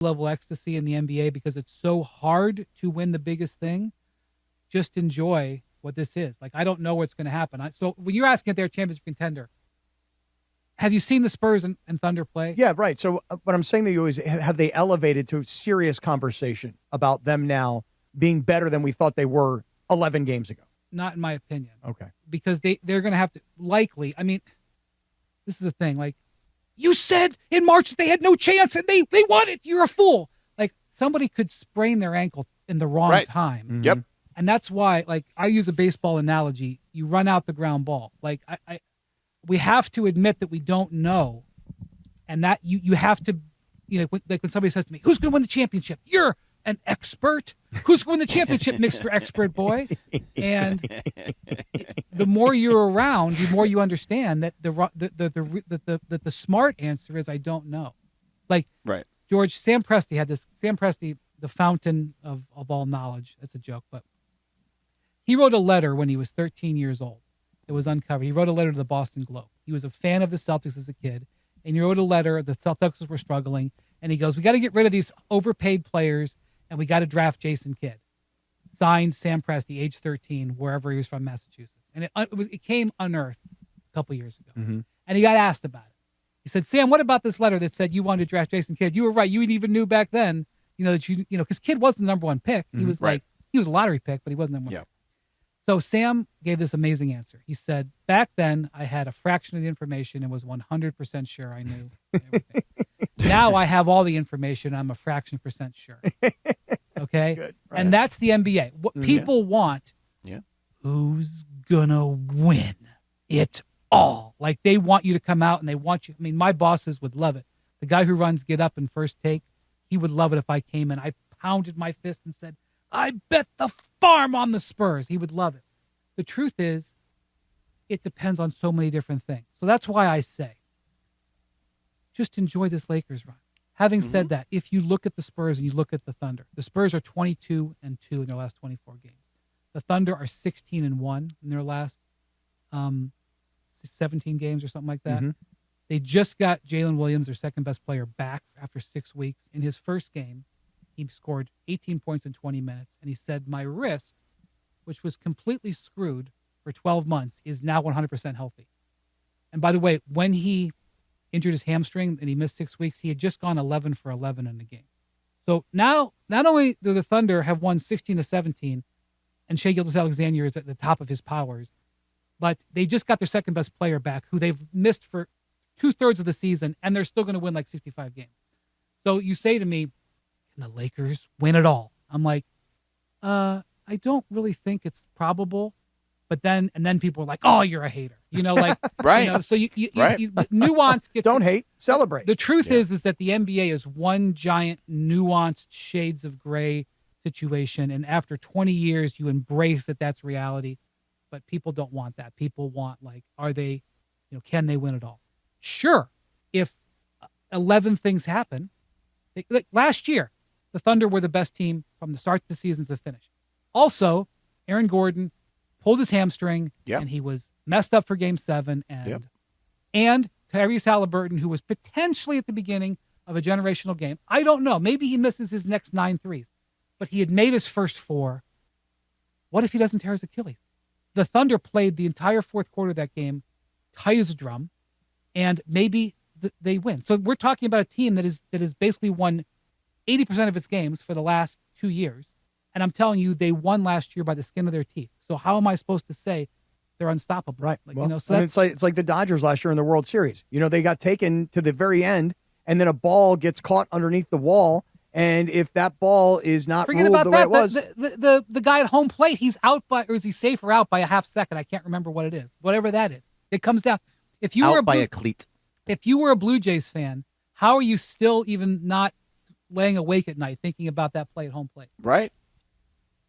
level ecstasy in the NBA because it's so hard to win the biggest thing. Just enjoy what this is. Like, I don't know what's going to happen. So when you're asking if they're a championship contender, have you seen the Spurs and Thunder play? Yeah, right. So what I'm saying to you is, have they elevated to serious conversation about them now being better than we thought they were 11 games ago? Not in my opinion. Okay. Because they're going to have to, likely, I mean, this is the thing. Like, you said in March that they had no chance and they won it. You're a fool. Like, somebody could sprain their ankle in the wrong time. Mm-hmm. Yep. And that's why, like, I use a baseball analogy. You run out the ground ball. Like, we have to admit that we don't know. And that you have to, like when somebody says to me, who's going to win the championship? You're an expert. Who's going to win the championship, Mr. Expert Boy? And the more you're around, the more you understand that the smart answer is I don't know. Like, right. George, Sam Presti had this. Sam Presti, the fountain of all knowledge. That's a joke, but he wrote a letter when he was 13 years old. It was uncovered. He wrote a letter to the Boston Globe. He was a fan of the Celtics as a kid, and he wrote a letter. The Celtics were struggling, and he goes, "We got to get rid of these overpaid players, and we got to draft Jason Kidd." Signed, Sam Presti, age 13, wherever he was from, Massachusetts, and it came unearthed a couple years ago. Mm-hmm. And he got asked about it. He said, "Sam, what about this letter that said you wanted to draft Jason Kidd? You were right. You even knew back then, that because Kidd wasn't the number one pick. He was he was a lottery pick, but he wasn't the number one. So Sam gave this amazing answer. He said, back then I had a fraction of the information and was 100% sure I knew everything. Now I have all the information. I'm a fraction percent sure. Okay. Good. Right. And that's the NBA. What people want, who's gonna win it all? Like, they want you to come out and they want you. I mean, my bosses would love it. The guy who runs Get Up and First Take, he would love it if I came in. I pounded my fist and said, I bet the farm on the Spurs. He would love it. The truth is, it depends on so many different things. So that's why I say, just enjoy this Lakers run. Having said that, if you look at the Spurs and you look at the Thunder, the Spurs are 22-2 in their last 24 games. The Thunder are 16-1 in their last 17 games or something like that. Mm-hmm. They just got Jalen Williams, their second best player, back after 6 weeks. In his first game, he scored 18 points in 20 minutes. And he said, my wrist, which was completely screwed for 12 months, is now 100% healthy. And by the way, when he injured his hamstring and he missed 6 weeks, he had just gone 11 for 11 in the game. So now, not only do the Thunder have won 16-17, and Shai Gilgeous-Alexander is at the top of his powers, but they just got their second best player back, who they've missed for 2/3 of the season, and they're still going to win like 65 games. So you say to me, can the Lakers win it all? I'm like, I don't really think it's probable. But then people are like, oh, you're a hater. Right. So you nuance gets. Don't hate, celebrate. The truth is that the NBA is one giant nuanced shades of gray situation. And after 20 years, you embrace that that's reality. But people don't want that. People want, are they, can they win it all? Sure. If 11 things happen, like last year, the Thunder were the best team from the start of the season to the finish. Also, Aaron Gordon pulled his hamstring, and he was messed up for Game 7. And Tyrese Halliburton, who was potentially at the beginning of a generational game. I don't know. Maybe he misses his next 9 threes. But he had made his first 4. What if he doesn't tear his Achilles? The Thunder played the entire fourth quarter of that game tight as a drum, and maybe they win. So we're talking about a team that is basically won 80% of its games for the last 2 years. And I'm telling you, they won last year by the skin of their teeth. So how am I supposed to say they're unstoppable? Right. So it's like the Dodgers last year in the World Series. They got taken to the very end, and then a ball gets caught underneath the wall. And if that ball is not ruled the way it was, the guy at home plate, he's out by, or is he safe or out by a half second? I can't remember what it is. Whatever that is, it comes down. If you were by a cleat, if you were a Blue Jays fan, how are you still even not laying awake at night thinking about that play at home plate? Right.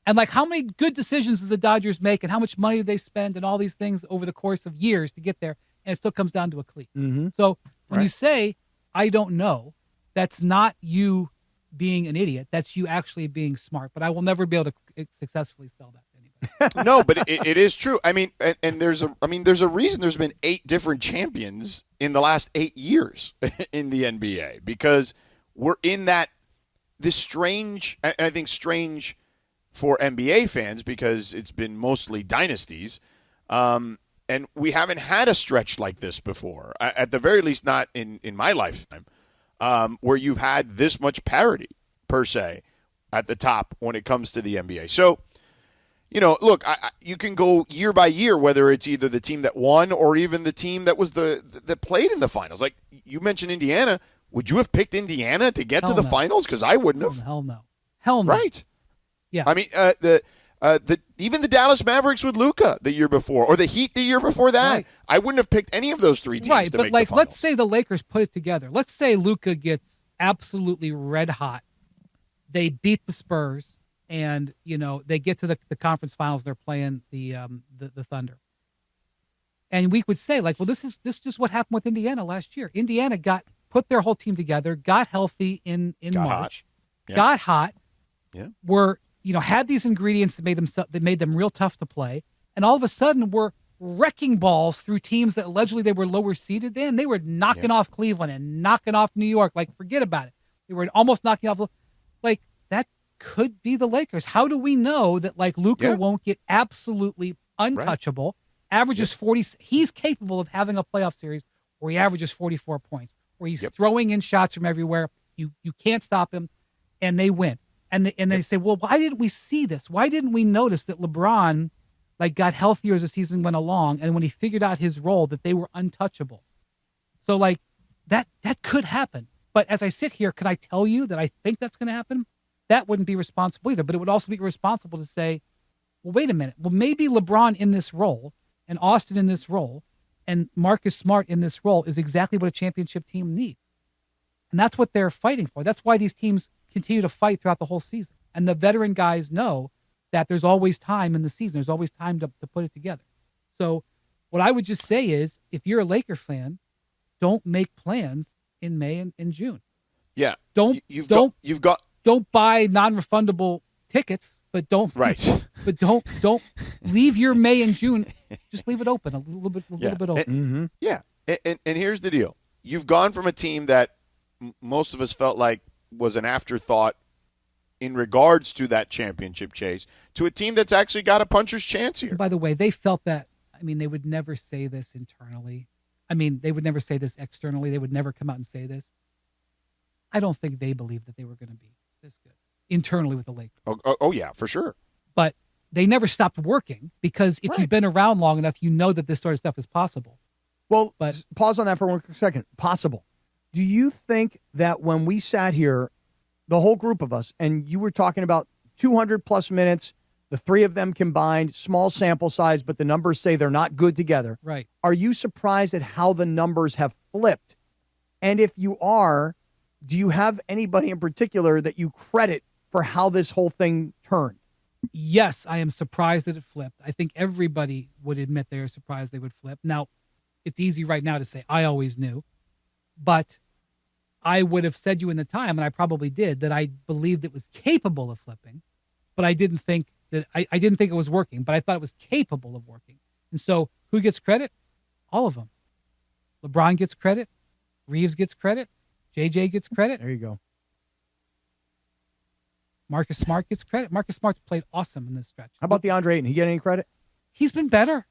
And how many good decisions does the Dodgers make, and how much money do they spend, and all these things over the course of years to get there, and it still comes down to a cleat. Mm-hmm. So when you say, I don't know, that's not you being an idiot. That's you actually being smart. But I will never be able to successfully sell that to anybody. No, but it is true. I mean, and there's a reason there's been 8 different champions in the last 8 years in the NBA, because we're in that this strange, and I think strange for NBA fans because it's been mostly dynasties, and we haven't had a stretch like this before, at the very least not in my lifetime, where you've had this much parity, per se, at the top when it comes to the NBA. So, look, you can go year by year, whether it's either the team that won or even the team that was that played in the finals. Like you mentioned Indiana. Would you have picked Indiana to get to the finals? Because I wouldn't have. Hell no. Hell no. Right. Yeah. I mean, even the Dallas Mavericks with Luka the year before, or the Heat the year before that, right. I wouldn't have picked any of those three teams to make the finals. Right, but let's say the Lakers put it together. Let's say Luka gets absolutely red hot. They beat the Spurs, and they get to the conference finals. They're playing the Thunder, and we would say well, this is just what happened with Indiana last year. Indiana put their whole team together, got healthy in March, got hot, were had these ingredients that made them real tough to play, and all of a sudden were wrecking balls through teams that allegedly they were lower seeded in. They were knocking off Cleveland and knocking off New York. Forget about it. They were almost knocking off. That could be the Lakers. How do we know that Luka won't get absolutely untouchable? Right. Averages 40. He's capable of having a playoff series where he averages 44 points, where he's throwing in shots from everywhere. You can't stop him, and they win. And they say, well, why didn't we see this? Why didn't we notice that LeBron got healthier as the season went along, and when he figured out his role, that they were untouchable? So that could happen. But as I sit here, can I tell you that I think that's going to happen? That wouldn't be responsible either. But it would also be irresponsible to say, well, wait a minute. Well, maybe LeBron in this role, and Austin in this role, and Marcus Smart in this role is exactly what a championship team needs. And that's what they're fighting for. That's why these teams continue to fight throughout the whole season. And the veteran guys know that there's always time in the season. There's always time to put it together. So what I would just say is, if you're a Laker fan, don't make plans in May and June. Yeah. Don't buy non-refundable tickets, but don't leave your May and June. Just leave it open a little bit open. And here's the deal: you've gone from a team that most of us felt like was an afterthought in regards to that championship chase to a team that's actually got a puncher's chance here. By the way, they felt that. I mean, they would never say this internally. I mean, they would never say this externally. They would never come out and say this. I don't think they believed that they were going to be this good internally with the Lakers. Oh yeah, for sure. But they never stopped working, because if you've been around long enough, you know that this sort of stuff is possible. Well, pause on that for 1 second. Possible. Do you think that when we sat here, the whole group of us, and you were talking about 200-plus minutes, the three of them combined, small sample size, but the numbers say they're not good together. Right. Are you surprised at how the numbers have flipped? And if you are, do you have anybody in particular that you credit for how this whole thing turned? Yes, I am surprised that it flipped. I think everybody would admit they are surprised they would flip. Now, it's easy right now to say, I always knew. But I would have said you in the time, and I probably did, that I believed it was capable of flipping, but I didn't think that I didn't think it was working, but I thought it was capable of working. And so who gets credit? All of them. LeBron gets credit. Reeves gets credit. JJ gets credit. There you go. Marcus Smart gets credit. Marcus Smart's played awesome in this stretch. How about DeAndre Ayton? He get any credit? He's been better.